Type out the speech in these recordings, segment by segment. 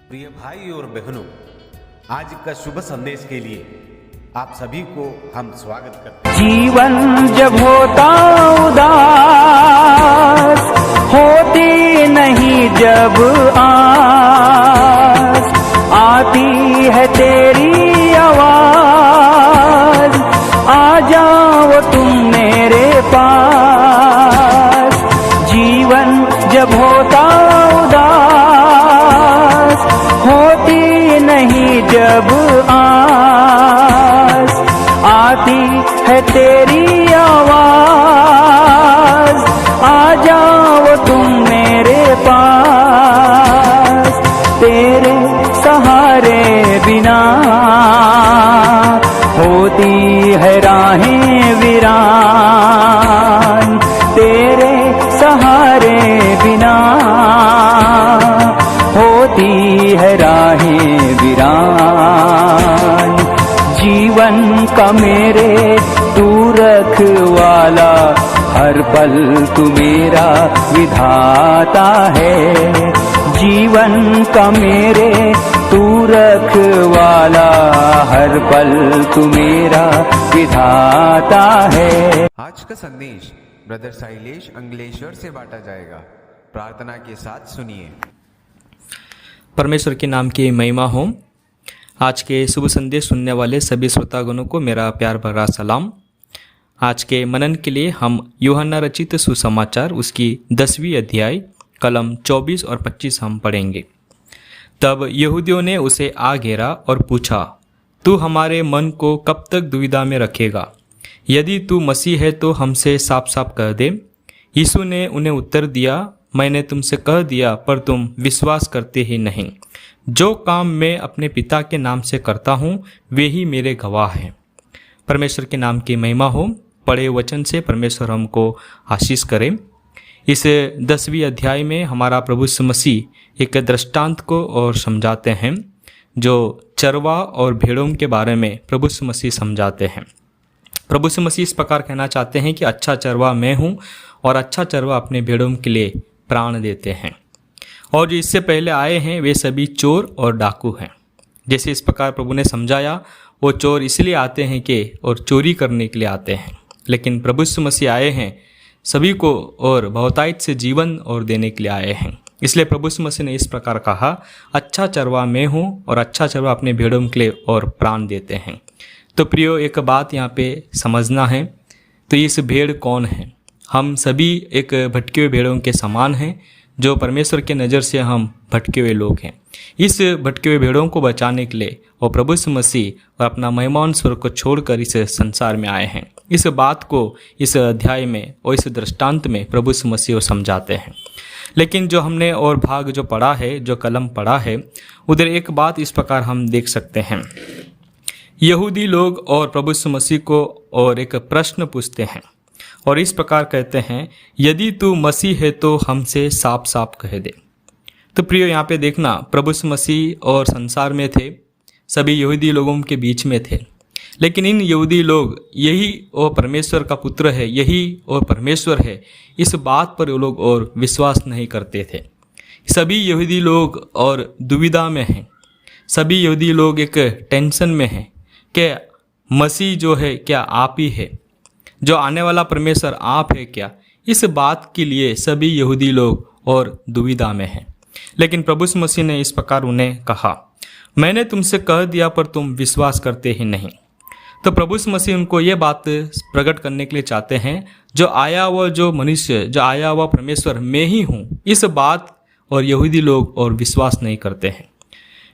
प्रिय भाई और बहनों, आज का शुभ संदेश के लिए आप सभी को हम स्वागत करते हैं। जीवन जब होता उदास, होती नहीं जब आस, आती है तेरी आवाज, आ जाओ तुम मेरे पास। जीवन जब होता उदास, होती नहीं जब आस, आती है तेरी आवाज, आ जाओ तुम मेरे पास। तेरे सहारे बिना होती है राहें वीरान, तेरे सहारे बिना होती है राहें वीरान। जीवन का मेरे तू रखवाला, हर पल तू मेरा विधाता है। जीवन का मेरे तू रखवाला, हर पल तू मेरा विधाता है। आज का संदेश ब्रदर शैलेश अंगलेश्वर से बांटा जाएगा। प्रार्थना के साथ सुनिए। परमेश्वर के नाम की महिमा हो। आज के शुभ संदेश सुनने वाले सभी श्रोतागणों को मेरा प्यार भरा सलाम। आज के मनन के लिए हम यूहन्ना रचित सुसमाचार उसकी 10वीं अध्याय कलम 24 और 25 हम पढ़ेंगे। तब यहूदियों ने उसे आ घेरा और पूछा, तू हमारे मन को कब तक दुविधा में रखेगा? यदि तू मसीह है तो हमसे साफ साफ कह दे। यीशु ने उन्हें उत्तर दिया, मैंने तुमसे कह दिया पर तुम विश्वास करते ही नहीं। जो काम मैं अपने पिता के नाम से करता हूँ वे ही मेरे गवाह हैं। परमेश्वर के नाम की महिमा हो। पढ़े वचन से परमेश्वर हमको आशीष करें। इस 10वीं अध्याय में हमारा प्रभु यीशु मसीह एक दृष्टांत को और समझाते हैं, जो चरवा और भेड़ों के बारे में प्रभु यीशु मसीह समझाते हैं। प्रभु यीशु मसीह इस प्रकार कहना चाहते हैं कि अच्छा चरवा मैं हूँ और अच्छा चरवा अपने भेड़ों के लिए प्राण देते हैं। और जो इससे पहले आए हैं वे सभी चोर और डाकू हैं। जैसे इस प्रकार प्रभु ने समझाया, वो चोर इसलिए आते हैं कि और चोरी करने के लिए आते हैं, लेकिन प्रभु यीशु मसीह आए हैं सभी को और बहुतायत से जीवन और देने के लिए आए हैं। इसलिए प्रभु यीशु मसीह ने इस प्रकार कहा, अच्छा चरवा मैं हूँ और अच्छा चरवा अपने भेड़ों के लिए और प्राण देते हैं। तो प्रियो, एक बात यहाँ पे समझना है, तो इस भेड़ कौन है? हम सभी एक भटके हुए भेड़ों के समान हैं, जो परमेश्वर के नज़र से हम भटके हुए लोग हैं। इस भटके हुए भेड़ों को बचाने के लिए और प्रभु यीशु मसीह और अपना महिमान स्वर को छोड़कर इस संसार में आए हैं। इस बात को इस अध्याय में और इस दृष्टांत में प्रभु यीशु मसीह समझाते हैं। लेकिन जो हमने और भाग जो पढ़ा है, जो कलम पढ़ा है, उधर एक बात इस प्रकार हम देख सकते हैं। यहूदी लोग और प्रभु यीशु मसीह को और एक प्रश्न पूछते हैं और इस प्रकार कहते हैं, यदि तू मसीह है तो हमसे साफ साफ कह दे। तो प्रियो, यहाँ पे देखना, प्रभु यीशु मसीह और संसार में थे, सभी यहूदी लोगों के बीच में थे, लेकिन इन यहूदी लोग यही और परमेश्वर का पुत्र है, यही और परमेश्वर है, इस बात पर वो लोग और विश्वास नहीं करते थे। सभी यहूदी लोग और दुविधा में हैं। सभी यहूदी लोग एक टेंशन में हैं कि मसीह जो है क्या आप ही है, जो आने वाला परमेश्वर आप है क्या? इस बात के लिए सभी यहूदी लोग और दुविधा में हैं। लेकिन प्रभु यीशु मसीह ने इस प्रकार उन्हें कहा, मैंने तुमसे कह दिया पर तुम विश्वास करते ही नहीं। तो प्रभु यीशु मसीह उनको ये बात प्रकट करने के लिए चाहते हैं, जो आया हुआ जो मनुष्य, जो आया हुआ परमेश्वर मैं ही हूँ, इस बात और यहूदी लोग और विश्वास नहीं करते हैं।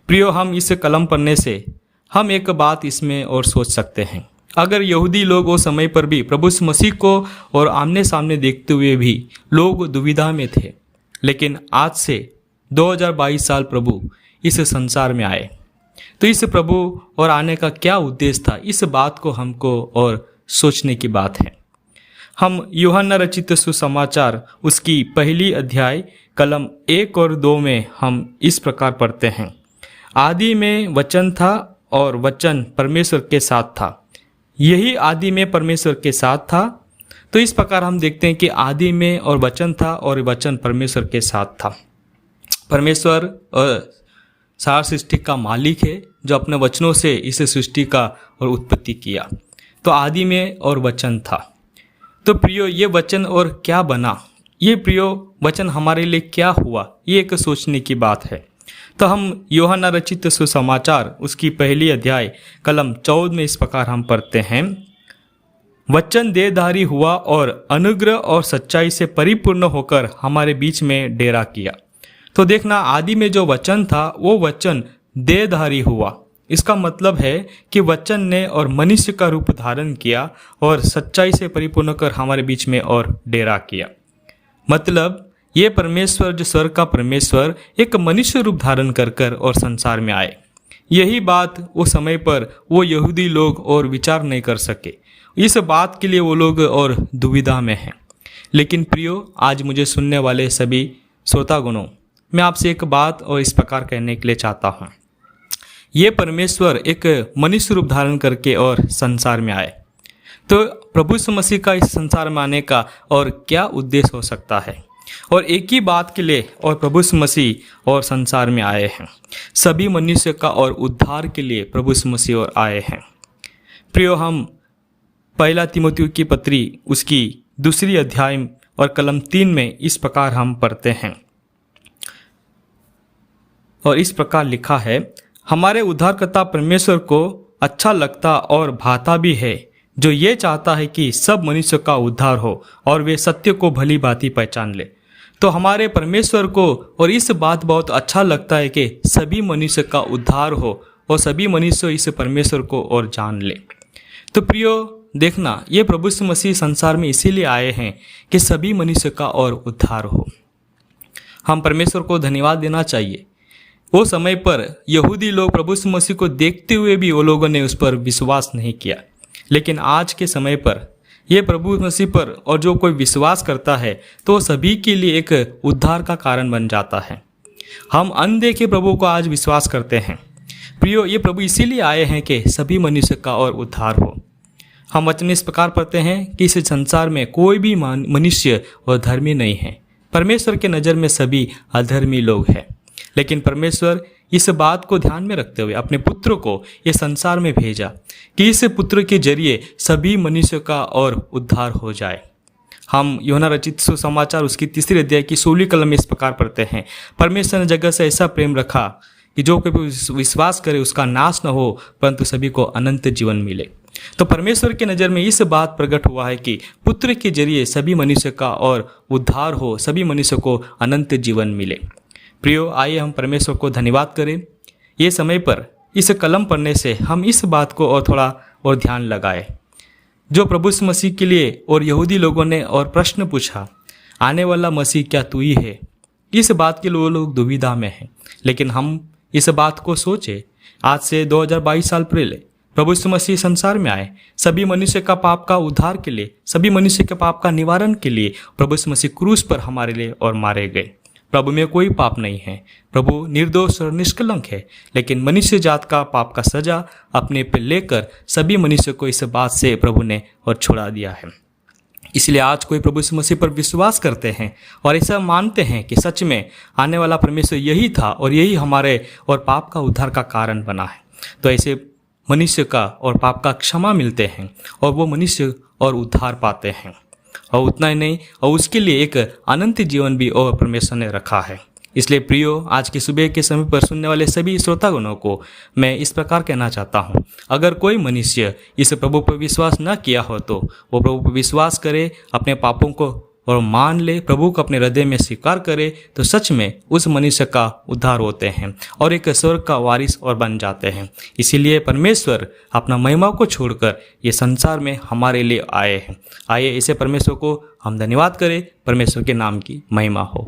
प्रियो, हम इस कलम पढ़ने से हम एक बात इसमें और सोच सकते हैं। अगर यहूदी लोग वो समय पर भी प्रभु यीशु मसीह को और आमने सामने देखते हुए भी लोग दुविधा में थे, लेकिन आज से 2022 साल प्रभु इस संसार में आए, तो इस प्रभु और आने का क्या उद्देश्य था, इस बात को हमको और सोचने की बात है। हम यूहन्ना रचित सुसमाचार उसकी पहली अध्याय कलम 1 और 2 में हम इस प्रकार पढ़ते हैं, आदि में वचन था और वचन परमेश्वर के साथ था, यही आदि में परमेश्वर के साथ था। तो इस प्रकार हम देखते हैं कि आदि में और वचन था और वचन परमेश्वर के साथ था। परमेश्वर सारा सृष्टि का मालिक है, जो अपने वचनों से इस सृष्टि का और उत्पत्ति किया। तो आदि में और वचन था। तो प्रियो, ये वचन और क्या बना, ये प्रियो वचन हमारे लिए क्या हुआ, ये एक सोचने की बात है। तो हम यूहन्ना रचित सुसमाचार उसकी पहली अध्याय कलम 14 में इस प्रकार हम पढ़ते हैं, वचन देहधारी हुआ और अनुग्रह और सच्चाई से परिपूर्ण होकर हमारे बीच में डेरा किया। तो देखना, आदि में जो वचन था वो वचन देहधारी हुआ। इसका मतलब है कि वचन ने और मनुष्य का रूप धारण किया और सच्चाई से परिपूर्ण होकर हमारे बीच में और डेरा किया। मतलब ये परमेश्वर, जो स्वर्ग का परमेश्वर, एक मनुष्य रूप धारण कर और संसार में आए। यही बात उस समय पर वो यहूदी लोग और विचार नहीं कर सके। इस बात के लिए वो लोग और दुविधा में हैं। लेकिन प्रियो, आज मुझे सुनने वाले सभी श्रोतागणों, मैं आपसे एक बात और इस प्रकार कहने के लिए चाहता हूँ। ये परमेश्वर एक मनुष्य रूप धारण करके और संसार में आए। तो प्रभु यीशु मसीह का इस संसार में आने का और क्या उद्देश्य हो सकता है? और एक ही बात के लिए और प्रभु यीशु मसीह और संसार में आए हैं, सभी मनुष्य का और उद्धार के लिए प्रभु यीशु मसीह और आए हैं। प्रियो, हम पहला तीमुथियुस की पत्री उसकी 2 अध्याय और कलम 3 में इस प्रकार हम पढ़ते हैं, और इस प्रकार लिखा है, हमारे उद्धारकर्ता परमेश्वर को अच्छा लगता और भाता भी है, जो ये चाहता है कि सब मनुष्य का उद्धार हो और वे सत्य को भली भांति पहचान ले। तो हमारे परमेश्वर को और इस बात बहुत अच्छा लगता है कि सभी मनुष्य का उद्धार हो और सभी मनुष्य इस परमेश्वर को और जान ले। तो प्रियो, देखना, ये प्रभु यीशु मसीह संसार में इसीलिए आए हैं कि सभी मनुष्य का और उद्धार हो। हम परमेश्वर को धन्यवाद देना चाहिए। वो समय पर यहूदी लोग प्रभु यीशु मसीह को देखते हुए भी वो लोगों ने उस पर विश्वास नहीं किया। लेकिन आज के समय पर ये प्रभु मसीह पर और जो कोई विश्वास करता है तो सभी के लिए एक उद्धार का कारण बन जाता है। हम अनदेखे प्रभु को आज विश्वास करते हैं। प्रियो, ये प्रभु इसीलिए आए हैं कि सभी मनुष्य का और उद्धार हो। हम वचन इस प्रकार पढ़ते हैं कि इस संसार में कोई भी मनुष्य और धर्मी नहीं है। परमेश्वर के नज़र में सभी अधर्मी लोग हैं। लेकिन परमेश्वर इस बात को ध्यान में रखते हुए अपने पुत्र को ये संसार में भेजा कि इस पुत्र के जरिए सभी मनुष्य का और उद्धार हो जाए। हम यूहन्ना रचित सुसमाचार उसकी 3 अध्याय की 16 कलम में इस प्रकार पढ़ते हैं, परमेश्वर ने जगत से ऐसा प्रेम रखा कि जो कोई विश्वास करे उसका नाश न हो परंतु सभी को अनंत जीवन मिले। तो परमेश्वर की नज़र में इस बात प्रकट हुआ है कि पुत्र के जरिए सभी मनुष्य का और उद्धार हो, सभी मनुष्य को अनंत जीवन मिले। प्रियो, आइए हम परमेश्वर को धन्यवाद करें। ये समय पर इस कलम पढ़ने से हम इस बात को और थोड़ा और ध्यान लगाए, जो प्रभु यीशु मसीह के लिए और यहूदी लोगों ने और प्रश्न पूछा, आने वाला मसीह क्या तू ही है? इस बात के लिए वो लोग दुविधा में हैं। लेकिन हम इस बात को सोचे, आज से 2022 साल पहले प्रभु यीशु मसीह संसार में आए, सभी मनुष्य का पाप का उद्धार के लिए, सभी मनुष्य के पाप का निवारण के लिए प्रभु यीशु मसीह क्रूस पर हमारे लिए और मारे गए। प्रभु में कोई पाप नहीं है, प्रभु निर्दोष और निष्कलंक है, लेकिन मनुष्य जात का पाप का सजा अपने पे लेकर सभी मनुष्य को इस बात से प्रभु ने और छुड़ा दिया है। इसलिए आज कोई प्रभु यीशु मसीह पर विश्वास करते हैं और ऐसा मानते हैं कि सच में आने वाला परमेश्वर यही था और यही हमारे और पाप का उद्धार का कारण बना है, तो ऐसे मनुष्य का और पाप का क्षमा मिलते हैं और वो मनुष्य और उद्धार पाते हैं। और उतना ही नहीं, और उसके लिए एक अनंत जीवन भी और परमेश्वर ने रखा है। इसलिए प्रियो, आज की सुबह के समय पर सुनने वाले सभी श्रोतागणों को मैं इस प्रकार कहना चाहता हूँ, अगर कोई मनुष्य इस प्रभु पर विश्वास न किया हो तो वो प्रभु पर विश्वास करे, अपने पापों को और मान ले, प्रभु को अपने हृदय में स्वीकार करे, तो सच में उस मनुष्य का उद्धार होते हैं और एक स्वर्ग का वारिस और बन जाते हैं। इसीलिए परमेश्वर अपना महिमा को छोड़कर ये संसार में हमारे लिए आए हैं। आइए इसे परमेश्वर को हम धन्यवाद करें। परमेश्वर के नाम की महिमा हो।